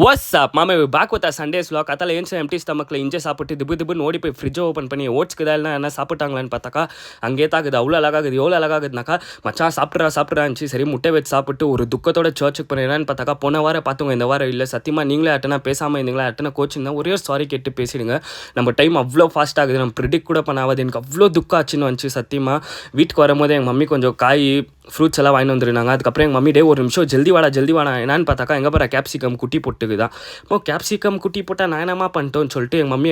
What's up மாமா back with Sundays vlog. கத்தால ஏன்ச்சு empty ஸ்டமக்கில் இஞ்சி சாப்பிட்டு திபுன்னு ஓடி போய் ஃப்ரிட்ஜை ஓப்பன் பண்ணி ஓட்ஸ்க்கு தான் என்ன சாப்பிட்டாங்களான்னு பார்த்தாக்கா அங்கே தாக்குது. அவ்வளோ அழகாகுது. எவ்வளோ அழகாகுதுனாக்கா மச்சான் சாப்பிட்றாச்சு. சரி முட்டை வச்சு சாப்பிட்டு ஒரு துக்கத்தோட சர்ச்சுக்கு போனேன். என்னன்னு பார்த்தாக்கா போன வாரம் பார்த்துங்க, இந்த வாரம் இல்லை. சத்தியமாக நீங்களே அட்டனா பேசாமல் இருந்தீங்களா? அட்டனை கோச்சிங் தான் ஒரே சாரி கேட்டு பேசிடுங்க. நம்ம டைம் அவ்வளோ ஃபாஸ்ட் ஆகுது, நம்ம ப்ரிடிக்ட் கூட பண்ணாது. எனக்கு அவ்வளோ துக்கம் ஆச்சுன்னு வந்துச்சு. சத்தியமாக வீட்டுக்கு வரும்போது எங்கள் மம்மி கொஞ்சம் காய் ஃப்ரூட்ஸ் எல்லாம் வாங்கி வந்துருந்தாங்க. அதுக்கப்புறம் எங்கள் மம்மி ஒரு நிமிஷம் ஜல்தி வாடா என்னன்னு பார்த்தாக்கா எங்கே பாரு கேப்சிகம் குட்டி போட்டுக்குதான். இப்போ கேப்சிகம் குட்டி போட்டால் நான் என்னமா பண்ணிட்டோன்னு சொல்லிட்டு எங்கள் மம்மி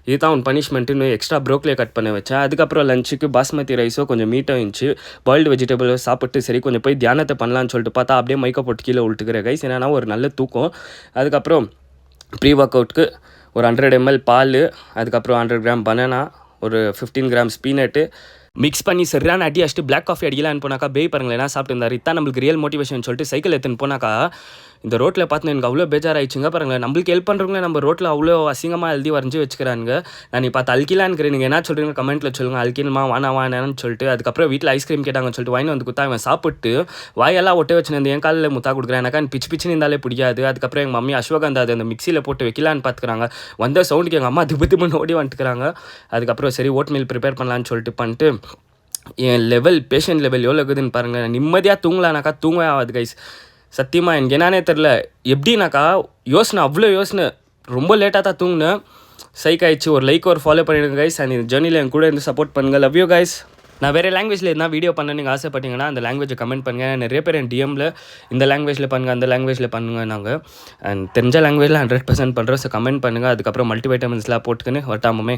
இதுதான் உன் பனிஷ்மெண்ட்டுன்னு எக்ஸ்ட்ரா ப்ரோக்லியை கட் பண்ண வச்சேன். அதுக்கப்புறம் லஞ்சுக்கு பாஸ்மதி ரைஸோ கொஞ்சம் மீட்டும் இருந்துச்சு. பாயில்டு வெஜிடபிளோ சாப்பிட்டு சரி கொஞ்சம் போய் தியானத்தை பண்ணலான்னு சொல்லிட்டு பார்த்தா அப்படியே மைக்கை போட்டு கீழே விட்டுக்கிற கைஸ். என்னன்னா ஒரு நல்ல தூக்கம். அதுக்கப்புறம் ப்ரீ ஒர்க் அவுட்டுக்கு ஒரு 100 ml பால், அதுக்கப்புறம் 100 கிராம் பனானா, ஒரு 15 கிராம்ஸ் பீனட்டு மிக்ஸ் பண்ணி சரியான அடி அடிச்சுட்டு பிளாக் காஃபி அடிக்கலான்னு போனாக்கா பேய் பாருங்களேன் என்ன சாப்பிட்டு இதான் நம்மளுக்கு ரியல் மோட்டிவேஷன் சொல்லிட்டு சைக்கிள் எடுத்துன்னு போனாக்கா இந்த ரோட்டில் பார்த்து எனக்கு அவ்வளோ பேஜாராயிடுச்சுங்க. பாருங்களேன், நம்மளுக்கு ஹெல்ப் பண்ணுறவங்களே நம்ம ரோட்டில் அவ்வளோ அசிங்கமாக எழுதி வரைஞ்சி வச்சுக்கிறாங்க. நான் இப்போ அல்கிலான்னு நீங்கள் என்ன சொல்கிறீங்க கமெண்ட்டில் சொல்லுங்கள். அல்கிலமா வானான்னு சொல்லிட்டு அதுக்கப்புறம் வீட்டில் ஐஸ்கிரீம் கேட்டாங்கன்னு சொல்லிட்டு வாங்கி வந்து குத்தா அவன் சாப்பிட்டு வாயெல்லாம் ஒட்டை வச்சுருந்து என் காலில் முத்தா கொடுக்குறேன். எனக்கா பிச்சுன்னு இருந்தாலே பிடிக்காது. அதுக்கப்புறம் எங்கள் மம்மி அஸ்வகந்தா அது அந்த மிக்சியில் போட்டு வைக்கலான்னு பார்த்துக்கிறாங்க. வந்த சவுண்டுக்கு எங்கள் அம்மா திபுன்னு ஓடி வந்துட்டுக்கிறாங்க. அதுக்கப்புறம் சரி ஓட் மீல் ப்ரிப்பேர் பண்ணலான்னு சொல்லிட்டு பண்ணிட்டு என் பேஷண்ட் லெவல் எவ்வளோ இருக்குதுன்னு பாருங்கள். நிம்மதியாக தூங்கலானாக்கா தூங்கவே ஆகாது கைஸ். சத்தியமாக எனக்கு என்னானே தெரில. எப்படின்னாக்கா அவ்வளோ யோசனை ரொம்ப லேட்டாக தான் தூங்கினேன். சைக் ஆயிடுச்சு. ஒரு லைக் ஒரு ஃபாலோ பண்ணிடுங்க கைஸ். அண்ட் இந்த ஜேர்னியில் என் கூட இருந்து சப்போர்ட் பண்ணுங்கள். Love you guys. நான் வேறு லாங்குவேஜில் எதுனா வீடியோ பண்ண நீங்கள் ஆசைப்பட்டீங்கன்னா அந்த லாங்குவேஜை கமெண்ட் பண்ணுங்கள். நிறைய பேர் என் டிஎம்மில் இந்த லாங்குவேஜில் பண்ணுங்கள் அந்த லாங்குவேஜில் பண்ணுங்கள். நாங்கள் அண்ட் தெரிஞ்ச லாங்குவேஜில் 100% பண்ணுறோம். ஸோ கமெண்ட் பண்ணுங்கள். அதுக்கப்புறம் மல்டிவைட்டமின்ஸ்லாம் போட்டுக்கின்னு வரட்டாமே.